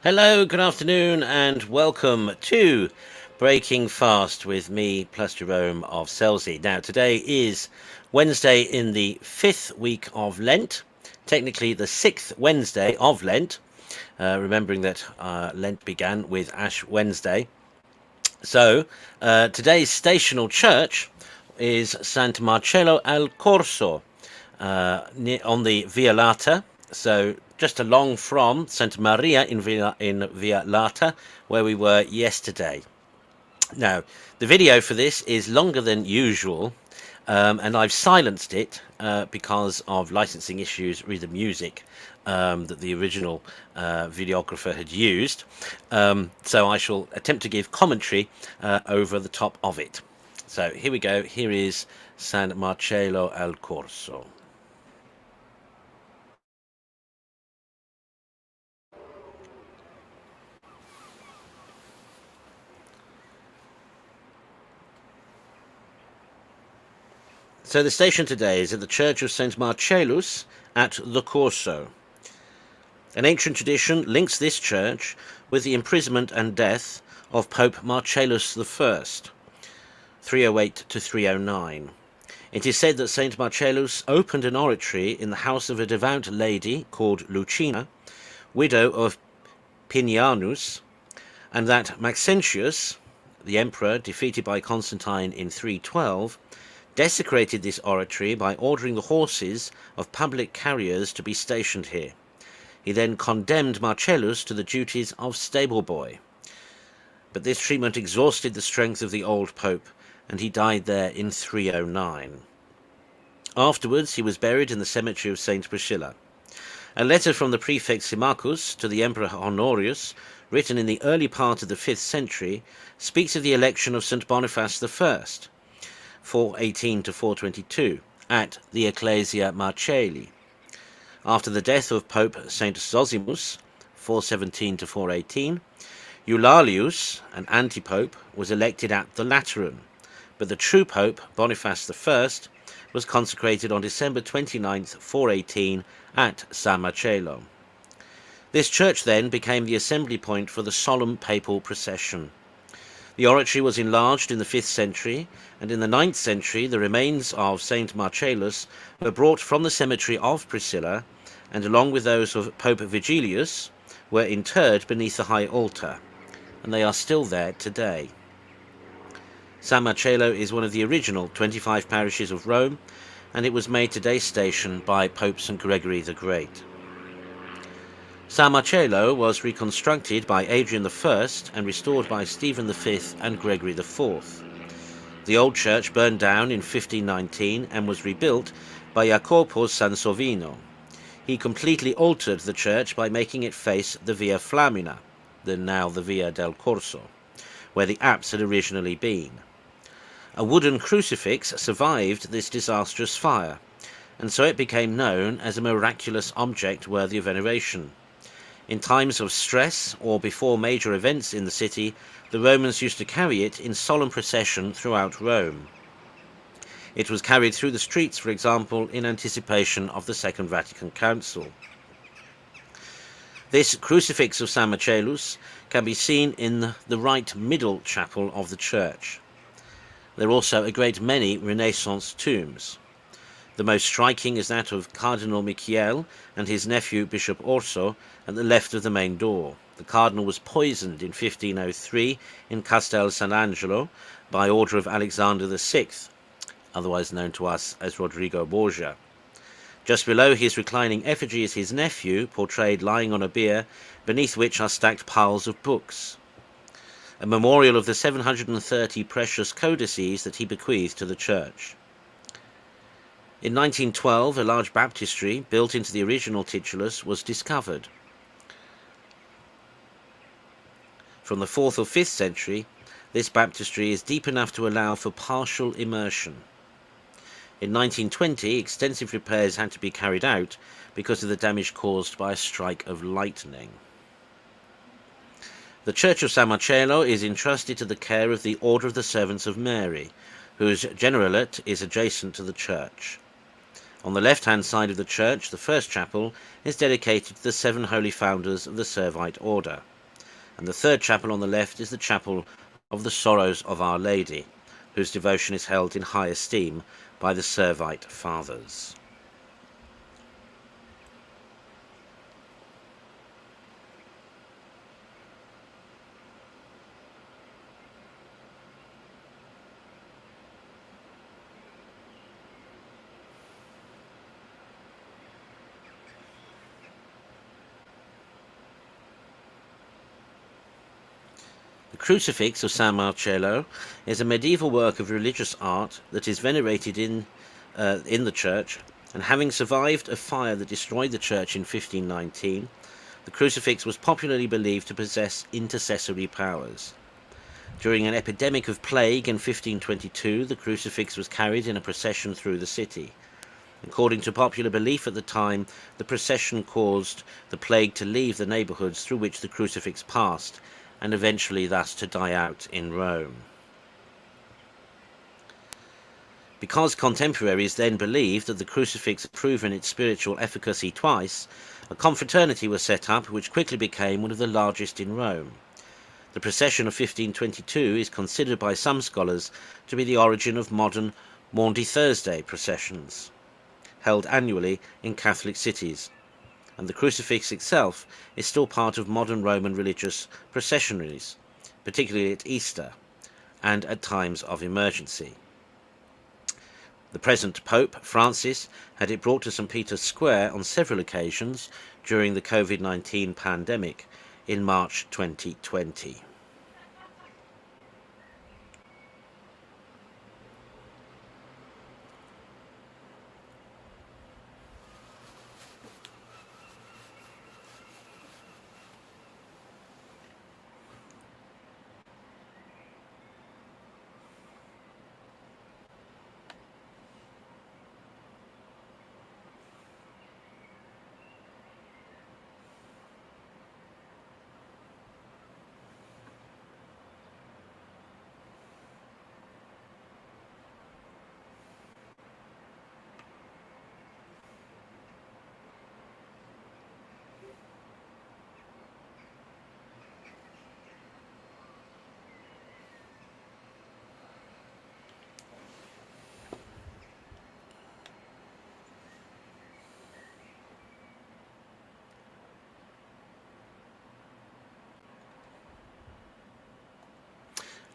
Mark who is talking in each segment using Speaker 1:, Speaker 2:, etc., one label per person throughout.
Speaker 1: Hello, good afternoon, and welcome to Breaking Fast with me, plus Jerome of Selsey. Now, today is Wednesday in the 5th week of Lent, technically the 6th Wednesday of Lent, remembering that Lent began with Ash Wednesday. So, today's stational church is Sant Marcello al Corso, on the Via Lata, so just along from Santa Maria in Via Lata, where we were yesterday. Now, the video for this is longer than usual, and I've silenced it because of licensing issues with the music that the original videographer had used. So I shall attempt to give commentary over the top of it. So here we go. Here is San Marcello al Corso. So the station today is at the Church of St. Marcellus at the Corso. An ancient tradition links this church with the imprisonment and death of Pope Marcellus I, 308 to 309. It is said that St. Marcellus opened an oratory in the house of a devout lady called Lucina, widow of Pinianus, and that Maxentius, the emperor defeated by Constantine in 312, desecrated this oratory by ordering the horses of public carriers to be stationed here. He then condemned Marcellus to the duties of stable boy. But this treatment exhausted the strength of the old pope, and he died there in 309. Afterwards he was buried in the cemetery of St. Priscilla. A letter from the prefect Symmachus to the emperor Honorius, written in the early part of the 5th century, speaks of the election of St. Boniface I, 418 to 422, at the Ecclesia Marcelli. After the death of Pope St. Zosimus, 417 to 418, Eulalius, an antipope, was elected at the Lateran, but the true pope, Boniface I, was consecrated on December 29, 418, at San Marcello. This church then became the assembly point for the solemn papal procession. The oratory was enlarged in the 5th century, and in the 9th century the remains of St. Marcellus were brought from the cemetery of Priscilla, and along with those of Pope Vigilius, were interred beneath the high altar, and they are still there today. San Marcello is one of the original 25 parishes of Rome, and it was made today's station by Pope St. Gregory the Great. San Marcello was reconstructed by Adrian I and restored by Stephen V and Gregory IV. The old church burned down in 1519 and was rebuilt by Jacopo Sansovino. He completely altered the church by making it face the Via Flaminia, now the Via del Corso, where the apse had originally been. A wooden crucifix survived this disastrous fire, and so it became known as a miraculous object worthy of veneration. In times of stress or before major events in the city, the Romans used to carry it in solemn procession throughout Rome. It was carried through the streets, for example, in anticipation of the Second Vatican Council. This crucifix of San Marcellus can be seen in the right middle chapel of the church. There are also a great many Renaissance tombs. The most striking is that of Cardinal Michiel and his nephew Bishop Orso at the left of the main door. The cardinal was poisoned in 1503 in Castel Sant'Angelo by order of Alexander VI, otherwise known to us as Rodrigo Borgia. Just below his reclining effigy is his nephew, portrayed lying on a bier, beneath which are stacked piles of books. A memorial of the 730 precious codices that he bequeathed to the church. In 1912, a large baptistry, built into the original titulus, was discovered. From the 4th or 5th century, this baptistry is deep enough to allow for partial immersion. In 1920, extensive repairs had to be carried out because of the damage caused by a strike of lightning. The Church of San Marcello is entrusted to the care of the Order of the Servants of Mary, whose generalate is adjacent to the church. On the left-hand side of the church, the first chapel is dedicated to the 7 holy founders of the Servite Order, And the third chapel on the left is the chapel of the Sorrows of Our Lady, whose devotion is held in high esteem by the Servite Fathers. The Crucifix of San Marcello is a medieval work of religious art that is venerated in the church, and having survived a fire that destroyed the church in 1519, the crucifix was popularly believed to possess intercessory powers. During an epidemic of plague in 1522, the crucifix was carried in a procession through the city. According to popular belief at the time, the procession caused the plague to leave the neighbourhoods through which the crucifix passed, and eventually thus to die out in Rome. Because contemporaries then believed that the crucifix had proven its spiritual efficacy twice, a confraternity was set up which quickly became one of the largest in Rome. The procession of 1522 is considered by some scholars to be the origin of modern Maundy Thursday processions, held annually in Catholic cities, and the crucifix itself is still part of modern Roman religious processionaries, particularly at Easter and at times of emergency. The present Pope, Francis, had it brought to St. Peter's Square on several occasions during the COVID-19 pandemic in March 2020.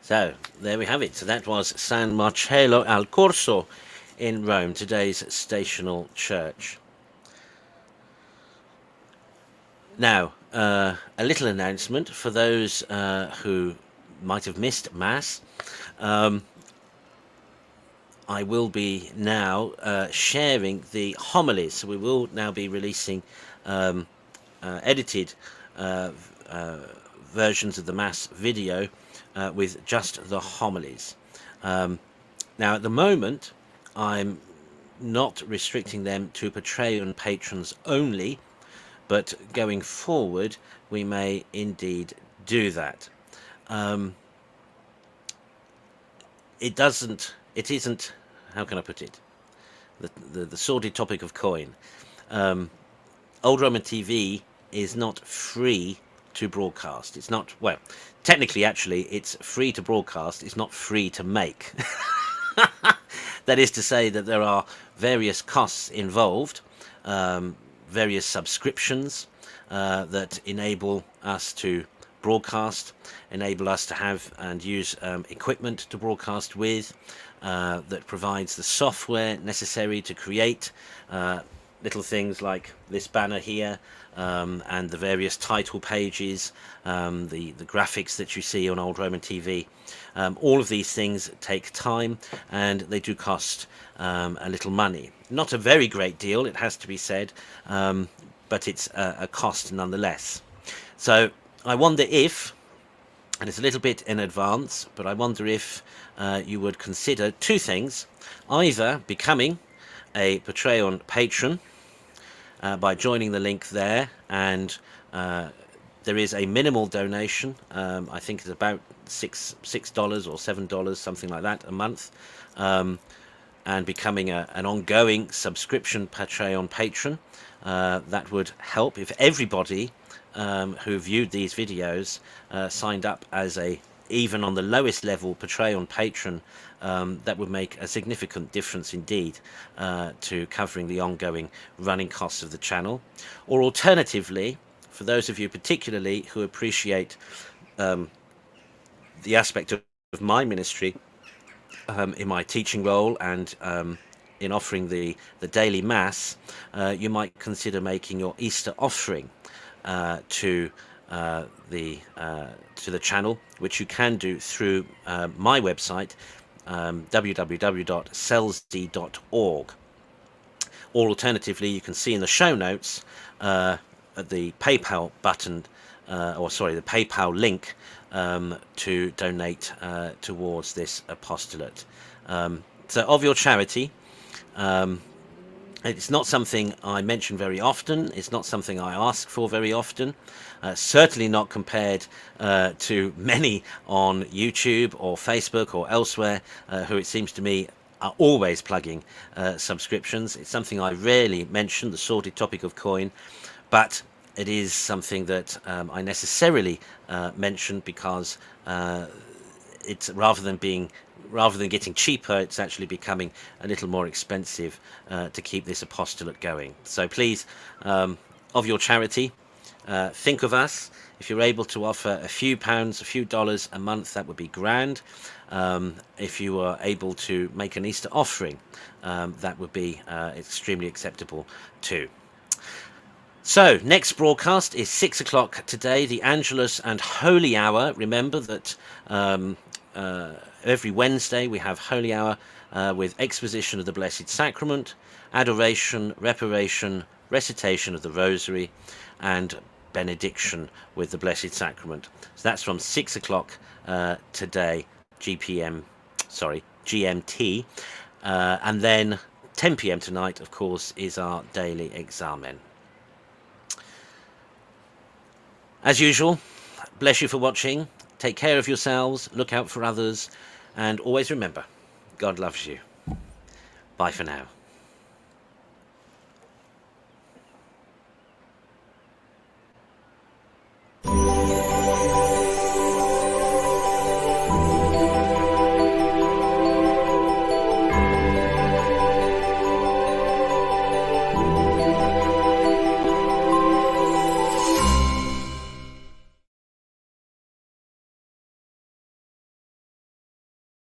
Speaker 1: So, there we have it. So that was San Marcello al Corso in Rome, today's stational church. Now, a little announcement for those who might have missed Mass. I will be now sharing the homilies. So we will now be releasing edited versions of the Mass video with just the homilies. Now, at the moment, I'm not restricting them to Patreon patrons only, but going forward, we may indeed do that. It isn't, how can I put it? The sordid topic of coin. Old Roman TV is not free to broadcast. It's not, well, technically, actually, it's free to broadcast. It's not free to make. That is to say that there are various costs involved, various subscriptions that enable us to broadcast, enable us to have and use equipment to broadcast with, that provides the software necessary to create little things like this banner here, and the various title pages, the graphics that you see on Old Roman TV. All of these things take time, and they do cost a little money. Not a very great deal, it has to be said, but it's a cost nonetheless. So I wonder if, and it's a little bit in advance, but I wonder if you would consider two things: either becoming a Patreon patron by joining the link there, and there is a minimal donation. I think it's about $6 or $7, something like that, a month. and becoming an ongoing subscription Patreon patron. That would help if everybody who viewed these videos signed up as even on the lowest level Patreon patron. That would make a significant difference indeed to covering the ongoing running costs of the channel. Or alternatively, for those of you particularly who appreciate the aspect of my ministry in my teaching role and in offering the daily mass, you might consider making your Easter offering to the channel, which you can do through my website, www.celsd.org. Or alternatively, you can see in the show notes the PayPal button, the PayPal link to donate towards this apostolate. So of your charity, it's not something I mention very often. It's not something I ask for very often. Certainly not compared to many on YouTube or Facebook or elsewhere who it seems to me are always plugging subscriptions. It's something I rarely mention, the sordid topic of coin, but it is something that I necessarily mention because it's rather than getting cheaper, it's actually becoming a little more expensive to keep this apostolate going. So please, of your charity, think of us. If you're able to offer a few pounds, a few dollars a month, that would be grand. If you are able to make an Easter offering, that would be extremely acceptable too. So, next broadcast is 6 o'clock today, the Angelus and Holy Hour. Remember that every Wednesday we have Holy Hour with exposition of the Blessed Sacrament, adoration, reparation, recitation of the Rosary, and benediction with the Blessed Sacrament. So that's from 6 o'clock today, GMT, and then 10 p.m. tonight, of course, is our Daily Examen. As usual, bless you for watching. Take care of yourselves, look out for others, and always remember, God loves you. Bye for now.